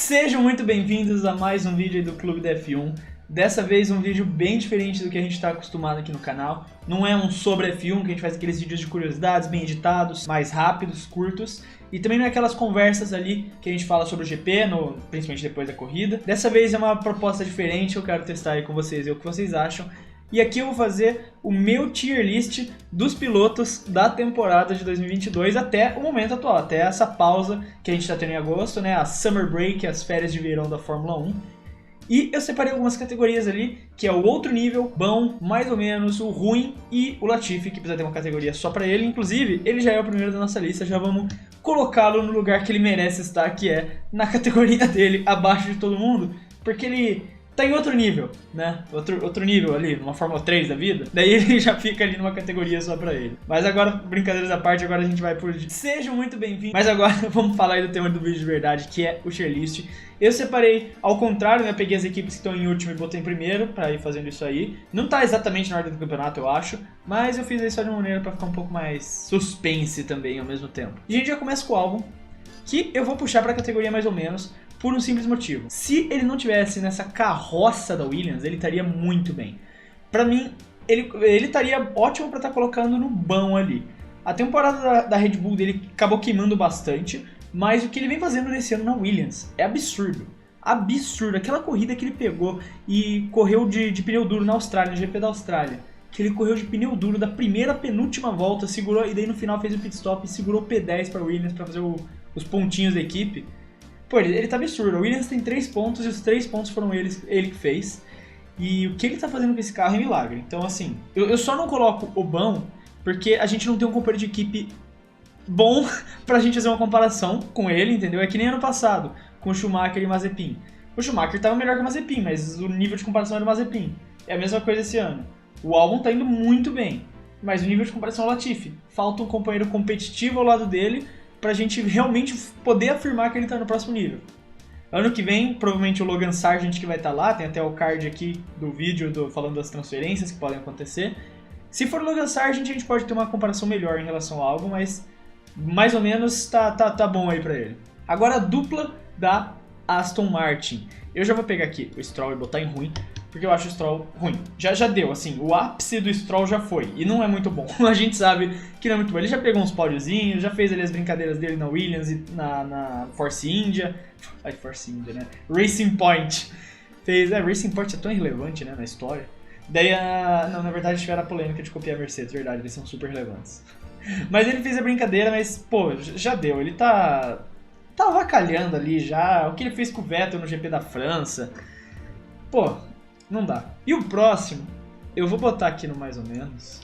Sejam muito bem-vindos a mais um vídeo aí do Clube da F1. Dessa vez um vídeo bem diferente do que a gente está acostumado aqui no canal. Não é um sobre F1, que a gente faz aqueles vídeos de curiosidades bem editados, mais rápidos, curtos. E também não é aquelas conversas ali que a gente fala sobre o GP, principalmente depois da corrida. Dessa vez é uma proposta diferente, eu quero testar aí com vocês e o que vocês acham. E aqui eu vou fazer o meu tier list dos pilotos da temporada de 2022 até o momento atual, até essa pausa que a gente está tendo em agosto, né? A Summer Break, as férias de verão da Fórmula 1. E eu separei algumas categorias ali, que é o outro nível, bom, mais ou menos, o ruim e o Latifi, que precisa ter uma categoria só pra ele. Inclusive, ele já é o primeiro da nossa lista, já vamos colocá-lo no lugar que ele merece estar, que é na categoria dele, abaixo de todo mundo, porque ele tá em outro nível, né? Outro nível ali, numa Fórmula 3 da vida. Daí ele já fica ali numa categoria só pra ele. Mas agora, brincadeiras à parte, agora a gente vai por... Sejam muito bem-vindos. Mas agora vamos falar aí do tema do vídeo de verdade, que é o tier list. Eu separei ao contrário, né? Peguei as equipes que estão em último e botei em primeiro pra ir fazendo isso aí. Não tá exatamente na ordem do campeonato, eu acho. Mas eu fiz isso só de uma maneira pra ficar um pouco mais suspense também ao mesmo tempo. E a gente já começa com o álbum, que eu vou puxar pra categoria mais ou menos, por um simples motivo. Se ele não tivesse nessa carroça da Williams, ele estaria muito bem. Pra mim, ele estaria ótimo pra estar colocando no bão ali. A temporada da Red Bull dele acabou queimando bastante, mas o que ele vem fazendo nesse ano na Williams é absurdo. Absurdo. Aquela corrida que ele pegou e correu de pneu duro na Austrália, no GP da Austrália. Que ele correu de pneu duro da primeira à penúltima volta, segurou, e daí no final fez o pit stop e segurou o P10 pra Williams pra fazer os pontinhos da equipe. Pô, ele tá absurdo. O Williams tem 3 pontos e os 3 pontos foram ele que fez. E o que ele tá fazendo com esse carro é milagre. Então, assim, eu só não coloco o bom porque a gente não tem um companheiro de equipe bom pra gente fazer uma comparação com ele, entendeu? É que nem ano passado, com o Schumacher e o Mazepin. O Schumacher tava melhor que o Mazepin, mas o nível de comparação era o Mazepin. É a mesma coisa esse ano. O Albon tá indo muito bem, mas o nível de comparação é o Latifi. Falta um companheiro competitivo ao lado dele pra gente realmente poder afirmar que ele tá no próximo nível. Ano que vem, provavelmente o Logan Sargent que vai estar lá, tem até o card aqui do vídeo falando das transferências que podem acontecer. Se for o Logan Sargent, a gente pode ter uma comparação melhor em relação a algo, mas mais ou menos tá bom aí pra ele. Agora a dupla da Aston Martin. Eu já vou pegar aqui o Stroll e botar em ruim, porque eu acho o Stroll ruim. Já deu, assim, o ápice do Stroll já foi, e não é muito bom. A gente sabe que não é muito bom. Ele já pegou uns pódiozinhos, já fez ali as brincadeiras dele na Williams e na Force India. Ai, Force India, né? Racing Point. Racing Point é tão irrelevante, né, na história. Daí, não, na verdade tiveram a polêmica de copiar a Mercedes, verdade, eles são super relevantes. Mas ele fez a brincadeira, mas, pô, já deu. Ele tá avacalhando ali já. O que ele fez com o Vettel no GP da França. Pô, não dá. E o próximo, eu vou botar aqui no mais ou menos.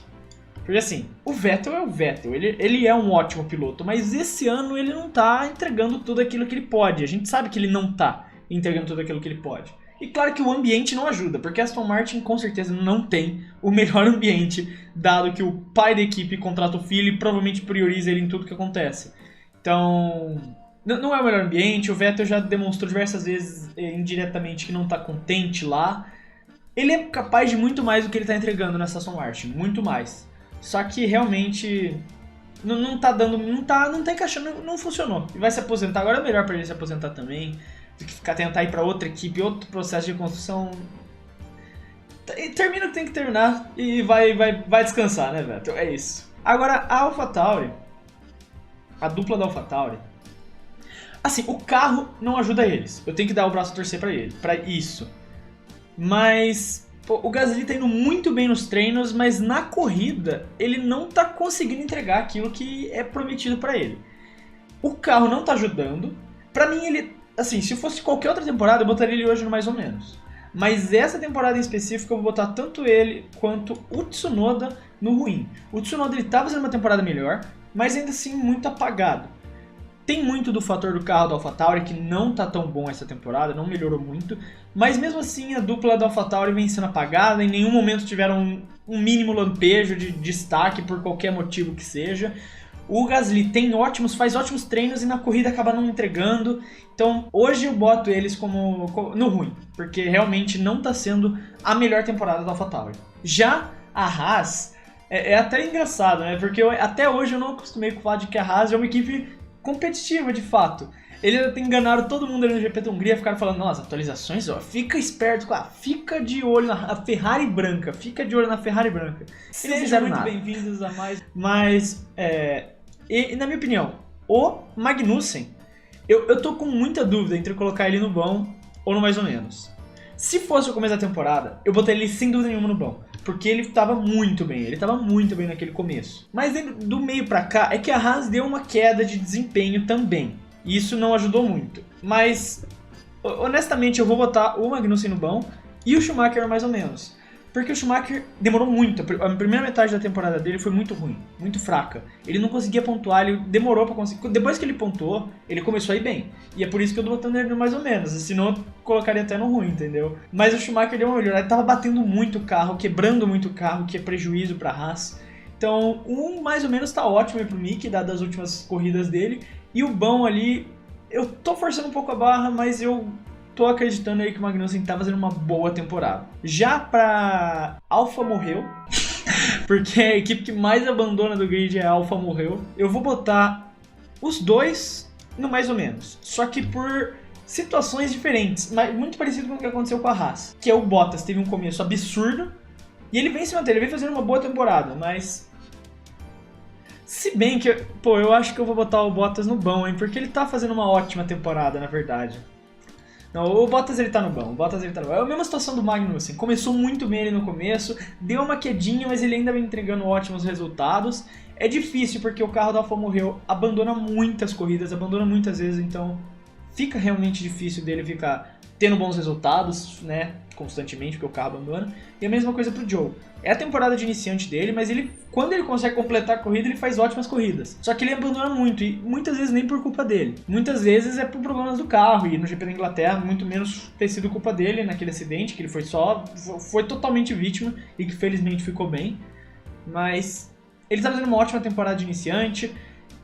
Porque assim, o Vettel é o Vettel. Ele é um ótimo piloto, mas esse ano ele não tá entregando tudo aquilo que ele pode. A gente sabe que ele não tá entregando tudo aquilo que ele pode. E claro que o ambiente não ajuda, porque a Aston Martin com certeza não tem o melhor ambiente, dado que o pai da equipe contrata o filho e provavelmente prioriza ele em tudo que acontece. Então, não é o melhor ambiente. O Vettel já demonstrou diversas vezes indiretamente que não tá contente lá. Ele é capaz de muito mais do que ele tá entregando nessa Aston Martin, muito mais. Só que realmente não tá dando, não tá encaixando, não funcionou. E vai se aposentar, agora é melhor pra ele se aposentar também, do que tentar ir pra outra equipe, outro processo de construção. Termina o que tem que terminar e vai descansar, né, Vettel? É isso. Agora, a AlphaTauri, a dupla da AlphaTauri, assim, o carro não ajuda eles. Eu tenho que dar o braço a torcer pra ele, pra isso. Mas pô, o Gasly tá indo muito bem nos treinos, mas na corrida ele não tá conseguindo entregar aquilo que é prometido pra ele. O carro não tá ajudando. Pra mim ele, assim, se fosse qualquer outra temporada eu botaria ele hoje no mais ou menos. Mas essa temporada em específico eu vou botar tanto ele quanto o Tsunoda no ruim. O Tsunoda ele tá fazendo uma temporada melhor, mas ainda assim muito apagado. Tem muito do fator do carro da AlphaTauri, que não tá tão bom essa temporada, não melhorou muito. Mas mesmo assim, a dupla da AlphaTauri vem sendo apagada, em nenhum momento tiveram um mínimo lampejo de destaque por qualquer motivo que seja. O Gasly faz ótimos treinos e na corrida acaba não entregando. Então hoje eu boto eles no ruim, porque realmente não tá sendo a melhor temporada da AlphaTauri. Já a Haas, é até engraçado, né? Porque até hoje eu não acostumei com o fato de que a Haas é uma equipe competitiva de fato. Eles enganaram todo mundo ali no GP da Hungria, ficaram falando, nossa, atualizações, ó, fica esperto, fica de olho na Ferrari branca, fica de olho na Ferrari branca. Eles não fizeram nada. Muito bem-vindos a mais... Mas, na minha opinião, o Magnussen, eu tô com muita dúvida entre colocar ele no bom ou no mais ou menos. Se fosse o começo da temporada, eu botaria ele sem dúvida nenhuma no bom. Porque ele tava muito bem naquele começo. Mas do meio pra cá, é que a Haas deu uma queda de desempenho também. E isso não ajudou muito. Mas, honestamente, eu vou botar o Magnussen no bom e o Schumacher mais ou menos. Porque o Schumacher demorou muito. A primeira metade da temporada dele foi muito ruim, muito fraca. Ele não conseguia pontuar, ele demorou pra conseguir. Depois que ele pontuou, ele começou a ir bem. E é por isso que eu tô botando ele no mais ou menos. Senão eu colocaria até no ruim, entendeu? Mas o Schumacher deu uma melhorada. Ele tava batendo muito o carro, quebrando muito o carro, que é prejuízo pra Haas. Então, um mais ou menos tá ótimo aí pro Mick, dadas as últimas corridas dele. E o bom ali, eu tô forçando um pouco a barra, mas eu tô acreditando aí que o Magnussen tá fazendo uma boa temporada. Já pra Alfa morreu, porque a equipe que mais abandona do grid é a Alfa morreu, eu vou botar os dois no mais ou menos. Só que por situações diferentes, mas muito parecido com o que aconteceu com a Haas. Que é o Bottas, teve um começo absurdo, e ele vem se manter, ele vem fazendo uma boa temporada, mas... Se bem que, eu acho que eu vou botar o Bottas no bom, hein, porque ele tá fazendo uma ótima temporada, na verdade. Não, o Bottas ele tá no bom, É a mesma situação do Magnussen, começou muito bem ele no começo, deu uma quedinha, mas ele ainda vem entregando ótimos resultados. É difícil porque o carro da Alfa Romeo abandona muitas corridas, abandona muitas vezes, então fica realmente difícil dele ficar tendo bons resultados, né, constantemente, porque o carro abandona. E a mesma coisa pro Joe. É a temporada de iniciante dele, mas quando ele consegue completar a corrida, ele faz ótimas corridas. Só que ele abandona muito, e muitas vezes nem por culpa dele. Muitas vezes é por problemas do carro, e no GP da Inglaterra, muito menos ter sido culpa dele naquele acidente, que ele foi totalmente vítima, e que felizmente ficou bem. Mas ele tá fazendo uma ótima temporada de iniciante,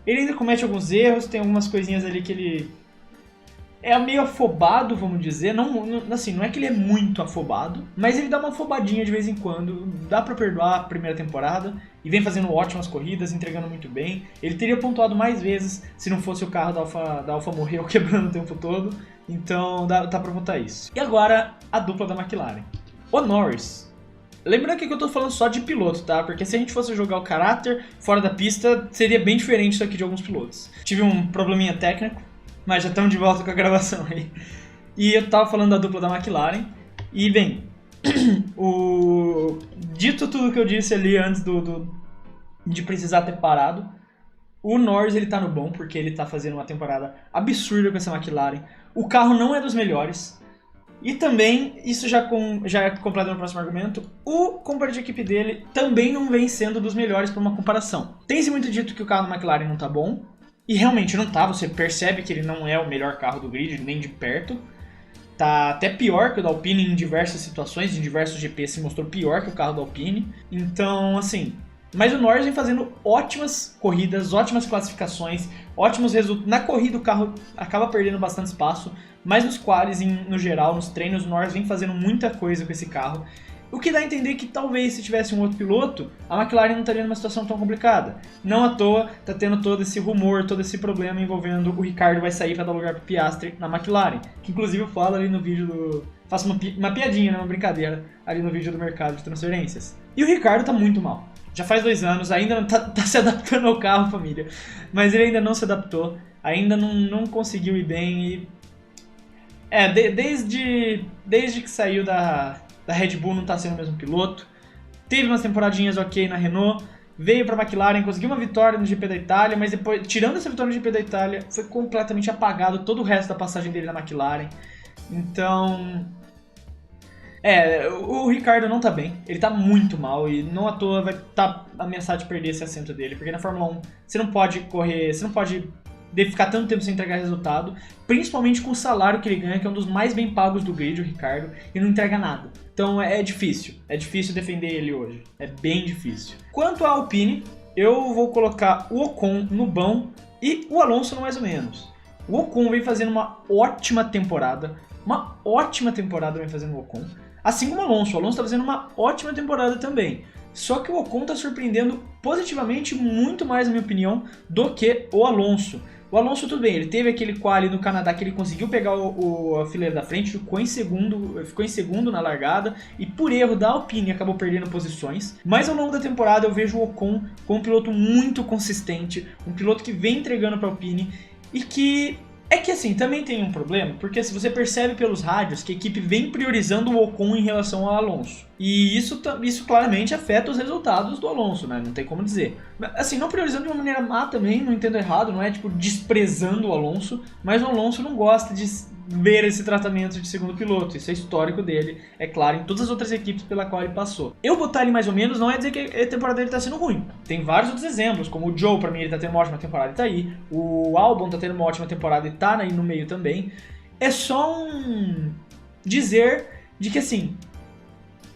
ele ainda comete alguns erros, tem algumas coisinhas ali que ele... é meio afobado, vamos dizer, não é que ele é muito afobado, mas ele dá uma afobadinha de vez em quando, dá pra perdoar a primeira temporada, e vem fazendo ótimas corridas, entregando muito bem. Ele teria pontuado mais vezes se não fosse o carro da Alfa morreu quebrando o tempo todo, então dá pra botar isso. E agora, a dupla da McLaren. O Norris. Lembrando que eu tô falando só de piloto, tá? Porque se a gente fosse jogar o caráter fora da pista, seria bem diferente isso aqui de alguns pilotos. Tive um probleminha técnico, mas já estamos de volta com a gravação aí. E eu tava falando da dupla da McLaren. E, bem, dito tudo que eu disse ali antes de precisar ter parado, o Norris ele tá no bom, porque ele tá fazendo uma temporada absurda com essa McLaren. O carro não é dos melhores. E também, isso já é completo no próximo argumento, o companheiro de equipe dele também não vem sendo dos melhores para uma comparação. Tem-se muito dito que o carro da McLaren não tá bom, e realmente não tá, você percebe que ele não é o melhor carro do grid, nem de perto. Tá até pior que o da Alpine em diversas situações, em diversos GPs se mostrou pior que o carro da Alpine. Então, assim, mas o Norris vem fazendo ótimas corridas, ótimas classificações, ótimos resultados. Na corrida o carro acaba perdendo bastante espaço, mas nos qualis, no geral, nos treinos, o Norris vem fazendo muita coisa com esse carro. O que dá a entender que talvez se tivesse um outro piloto, a McLaren não estaria numa situação tão complicada. Não à toa, tá tendo todo esse rumor, todo esse problema envolvendo o Ricciardo vai sair para dar lugar pro Piastri na McLaren. Que inclusive eu falo ali no vídeo do... faço uma piadinha, né, uma brincadeira, ali no vídeo do mercado de transferências. E o Ricciardo tá muito mal. Já faz 2 anos, ainda não tá se adaptando ao carro, família. Mas ele ainda não se adaptou, ainda não conseguiu ir bem e... desde que saiu da Red Bull não está sendo o mesmo piloto. Teve umas temporadinhas ok na Renault, veio para a McLaren, conseguiu uma vitória no GP da Itália, mas depois, tirando essa vitória no GP da Itália, foi completamente apagado todo o resto da passagem dele na McLaren. Então, o Ricciardo não tá bem, ele tá muito mal e não à toa vai estar ameaçado de perder esse assento dele, porque na Fórmula 1 você não pode correr, você não pode ficar tanto tempo sem entregar resultado, principalmente com o salário que ele ganha, que é um dos mais bem pagos do grid, o Ricciardo, e não entrega nada. Então é difícil defender ele hoje, é bem difícil. Quanto à Alpine, eu vou colocar o Ocon no bom e o Alonso no mais ou menos. O Ocon vem fazendo uma ótima temporada vem fazendo o Ocon, assim como o Alonso está fazendo uma ótima temporada também. Só que o Ocon está surpreendendo positivamente muito mais, na minha opinião, do que o Alonso. O Alonso, tudo bem, ele teve aquele quali no Canadá que ele conseguiu pegar a fileira da frente, ficou em segundo na largada e por erro da Alpine acabou perdendo posições. Mas ao longo da temporada eu vejo o Ocon como um piloto muito consistente, um piloto que vem entregando para a Alpine e que... É que assim, também tem um problema, porque se você percebe pelos rádios que a equipe vem priorizando o Ocon em relação ao Alonso. E isso claramente afeta os resultados do Alonso, né? Não tem como dizer. Assim, não priorizando de uma maneira má também, não entendo errado, não é tipo desprezando o Alonso, mas o Alonso não gosta de ver esse tratamento de segundo piloto. Isso é histórico dele, é claro, em todas as outras equipes pela qual ele passou. Eu botar ele mais ou menos não é dizer que a temporada dele tá sendo ruim. Tem vários outros exemplos, como o Joe, pra mim, ele tá tendo uma ótima temporada e tá aí. O Albon tá tendo uma ótima temporada e tá aí no meio também. É só um dizer de que, assim,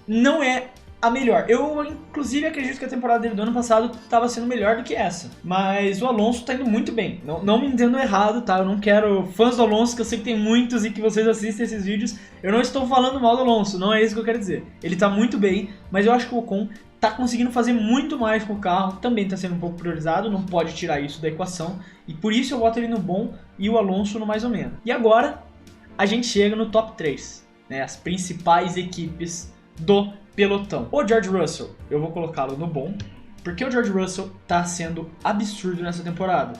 não é a melhor. Eu, inclusive, acredito que a temporada dele do ano passado estava sendo melhor do que essa. Mas o Alonso tá indo muito bem. Não me entendo errado, tá? Eu não quero... Fãs do Alonso, que eu sei que tem muitos e que vocês assistem esses vídeos, eu não estou falando mal do Alonso, não é isso que eu quero dizer. Ele tá muito bem, mas eu acho que o Ocon tá conseguindo fazer muito mais com o carro, também tá sendo um pouco priorizado, não pode tirar isso da equação. E por isso eu boto ele no bom e o Alonso no mais ou menos. E agora, a gente chega no top 3, né? As principais equipes do pelotão. O George Russell, eu vou colocá-lo no bom, porque o George Russell tá sendo absurdo nessa temporada.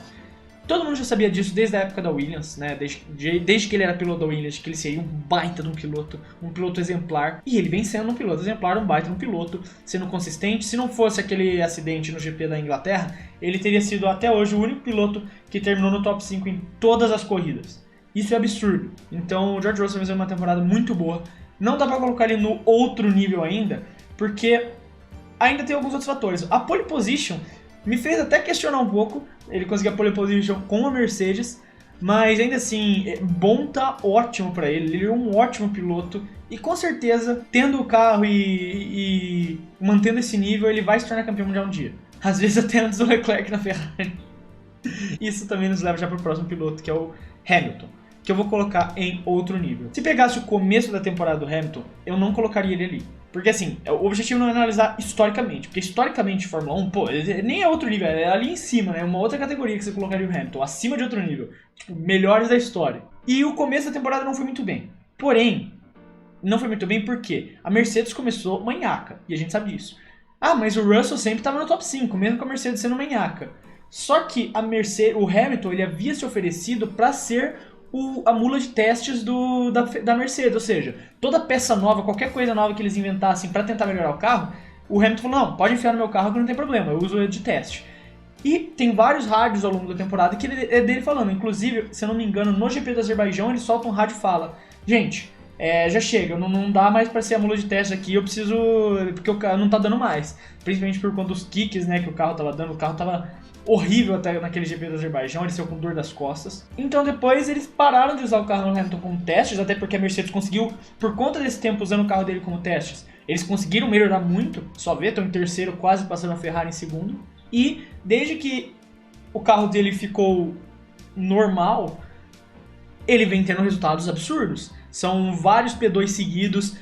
Todo mundo já sabia disso desde a época da Williams, né? Desde que ele era piloto da Williams, que ele seria um baita de um piloto exemplar. E ele vem sendo um piloto exemplar, um baita de um piloto, sendo consistente. Se não fosse aquele acidente no GP da Inglaterra, ele teria sido até hoje o único piloto que terminou no top 5 em todas as corridas. Isso é absurdo. Então o George Russell fez uma temporada muito boa. Não dá pra colocar ele no outro nível ainda, porque ainda tem alguns outros fatores. A pole position me fez até questionar um pouco. Ele conseguiu a pole position com a Mercedes, mas ainda assim, bom tá ótimo pra ele. Ele é um ótimo piloto e com certeza, tendo o carro e mantendo esse nível, ele vai se tornar campeão mundial um dia. Às vezes até antes do Leclerc na Ferrari. Isso também nos leva já pro próximo piloto, que é o Hamilton, que eu vou colocar em outro nível. Se pegasse o começo da temporada do Hamilton, eu não colocaria ele ali. Porque assim, o objetivo não é analisar historicamente, porque historicamente Fórmula 1, pô, nem é outro nível, é ali em cima, né? É uma outra categoria que você colocaria o Hamilton, acima de outro nível. Tipo, melhores da história. E o começo da temporada não foi muito bem. Porém, não foi muito bem porque a Mercedes começou manhaca, e a gente sabe disso. Ah, mas o Russell sempre estava no top 5, mesmo com a Mercedes sendo manhaca. Só que o Hamilton, ele havia se oferecido para ser a mula de testes da Mercedes, ou seja, toda peça nova, qualquer coisa nova que eles inventassem para tentar melhorar o carro, o Hamilton falou, não, pode enfiar no meu carro que não tem problema, eu uso ele de teste. E tem vários rádios ao longo da temporada que é dele falando, inclusive, se eu não me engano, no GP do Azerbaijão ele solta um rádio e fala, gente, já chega, não dá mais para ser a mula de teste aqui, eu preciso, porque o carro não tá dando mais, principalmente por conta dos kicks, né, que o carro tava dando, o carro tava horrível até naquele GP do Azerbaijão, ele saiu com dor das costas. Então depois eles pararam de usar o carro do Hamilton como testes, até porque a Mercedes conseguiu, por conta desse tempo usando o carro dele como testes, eles conseguiram melhorar muito, só ver, estão em terceiro, quase passando a Ferrari em segundo. E desde que o carro dele ficou normal, ele vem tendo resultados absurdos. São vários P2 seguidos,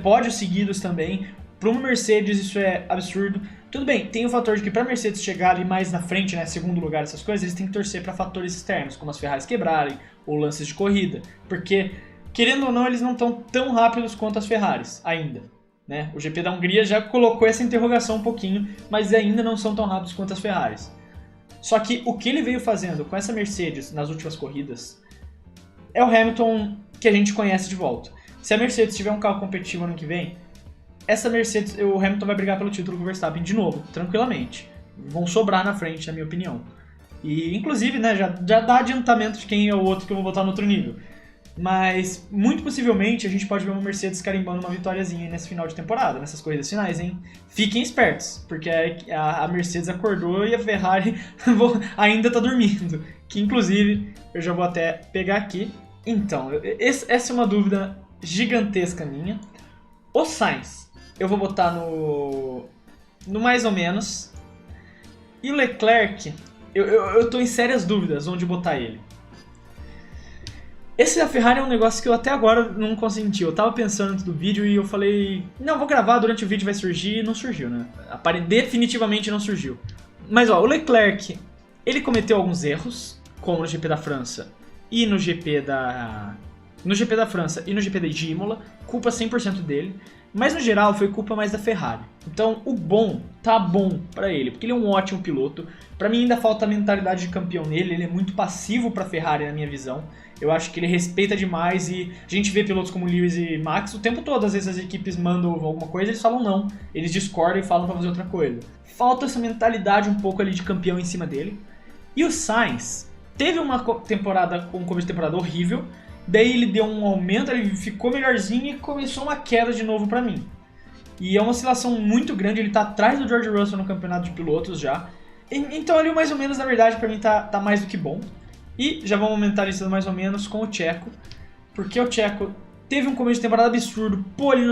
pódios seguidos também. Para uma Mercedes isso é absurdo. Tudo bem, tem o fator de que para a Mercedes chegar ali mais na frente, né, segundo lugar, essas coisas, eles têm que torcer para fatores externos, como as Ferraris quebrarem ou lances de corrida, porque, querendo ou não, eles não estão tão rápidos quanto as Ferraris, ainda. Né? O GP da Hungria já colocou essa interrogação um pouquinho, mas ainda não são tão rápidos quanto as Ferraris. Só que o que ele veio fazendo com essa Mercedes nas últimas corridas é o Hamilton que a gente conhece de volta. Se a Mercedes tiver um carro competitivo ano que vem, essa Mercedes, o Hamilton vai brigar pelo título com o Verstappen de novo, tranquilamente. Vão sobrar na frente, na minha opinião. E, inclusive, né, já dá adiantamento de quem é o outro que eu vou botar no outro nível. Mas, muito possivelmente, a gente pode ver uma Mercedes carimbando uma vitóriazinha nesse final de temporada, nessas corridas finais, hein? Fiquem espertos, porque a Mercedes acordou e a Ferrari ainda tá dormindo. Que, inclusive, eu já vou até pegar aqui. Então, essa é uma dúvida gigantesca minha. O Sainz, eu vou botar no mais ou menos. E o Leclerc, eu tô em sérias dúvidas onde botar ele. Esse da Ferrari é um negócio que eu até agora não consenti. Eu tava pensando antes do vídeo e eu falei, não, vou gravar, durante o vídeo vai surgir, e não surgiu, né? Definitivamente não surgiu. Mas ó, o Leclerc, ele cometeu alguns erros como no GP da França e no GP da França e no GP de Imola, culpa 100% dele. Mas no geral foi culpa mais da Ferrari. Então o bom tá bom pra ele, porque ele é um ótimo piloto. Pra mim ainda falta a mentalidade de campeão nele, ele é muito passivo pra Ferrari na minha visão. Eu acho que ele respeita demais e a gente vê pilotos como Lewis e Max o tempo todo, às vezes as equipes mandam alguma coisa, eles falam não, eles discordam e falam pra fazer outra coisa. Falta essa mentalidade um pouco ali de campeão em cima dele. E o Sainz teve um começo de temporada horrível. Daí ele deu um aumento, ele ficou melhorzinho e começou uma queda de novo pra mim. E é uma oscilação muito grande, ele tá atrás do George Russell no campeonato de pilotos já. Então ele mais ou menos, na verdade, pra mim tá mais do que bom. E já vamos aumentar isso mais ou menos com o Checo. Porque o Checo teve um começo de temporada absurdo, pole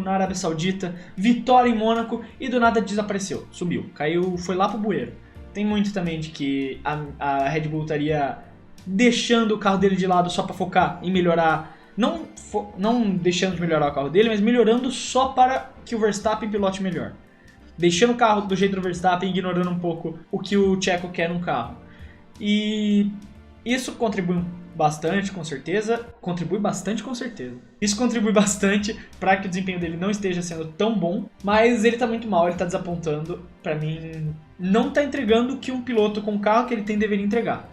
na Arábia Saudita, vitória em Mônaco e do nada desapareceu, sumiu, caiu, foi lá pro bueiro. Tem muito também de que a Red Bull estaria deixando o carro dele de lado só para focar em melhorar, não deixando de melhorar o carro dele, mas melhorando só para que o Verstappen pilote melhor. Deixando o carro do jeito do Verstappen, ignorando um pouco o que o Checo quer no carro. E isso contribui bastante, com certeza. Isso contribui bastante para que o desempenho dele não esteja sendo tão bom, mas ele tá muito mal, ele tá desapontando. Para mim, não tá entregando o que um piloto com o carro que ele tem deveria entregar.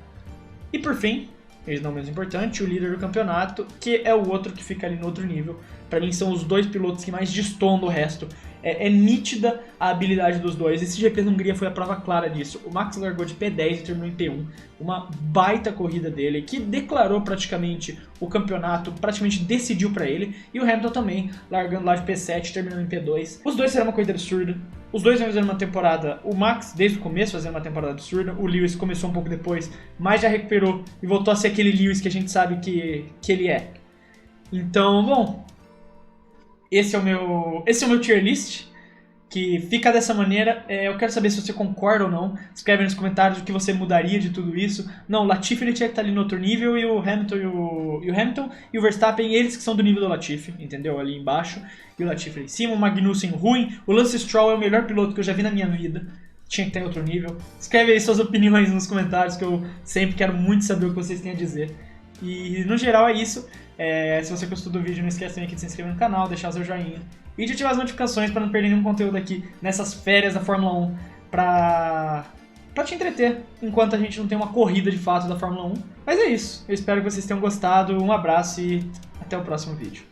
E por fim, eles não menos importante, o líder do campeonato, que é o outro que fica ali no outro nível. Pra mim são os dois pilotos que mais destoam do resto. É nítida a habilidade dos dois. Esse GP da Hungria foi a prova clara disso. O Max largou de P10 e terminou em P1. Uma baita corrida dele, que declarou praticamente o campeonato, praticamente decidiu pra ele. E o Hamilton também, largando lá de P7 e terminando em P2. Os dois fizeram uma corrida absurda. Os dois vão fazendo uma temporada, o Max desde o começo fazendo uma temporada absurda, o Lewis começou um pouco depois, mas já recuperou e voltou a ser aquele Lewis que a gente sabe que ele é. Então, bom, esse é o meu tier list, que fica dessa maneira. Eu quero saber se você concorda ou não. Escreve nos comentários o que você mudaria de tudo isso. Não, o Latifi ele tinha que estar ali no outro nível, e o Hamilton e o Verstappen, eles que são do nível do Latifi, entendeu? Ali embaixo, e o Latifi ali em cima, o Magnussen ruim, o Lance Stroll é o melhor piloto que eu já vi na minha vida. Tinha que estar em outro nível. Escreve aí suas opiniões nos comentários, que eu sempre quero muito saber o que vocês têm a dizer. E no geral é isso. Se você gostou do vídeo, não esquece também de se inscrever no canal, deixar o seu joinha e de ativar as notificações para não perder nenhum conteúdo aqui nessas férias da Fórmula 1 pra te entreter enquanto a gente não tem uma corrida de fato da Fórmula 1. Mas é isso, eu espero que vocês tenham gostado, um abraço e até o próximo vídeo.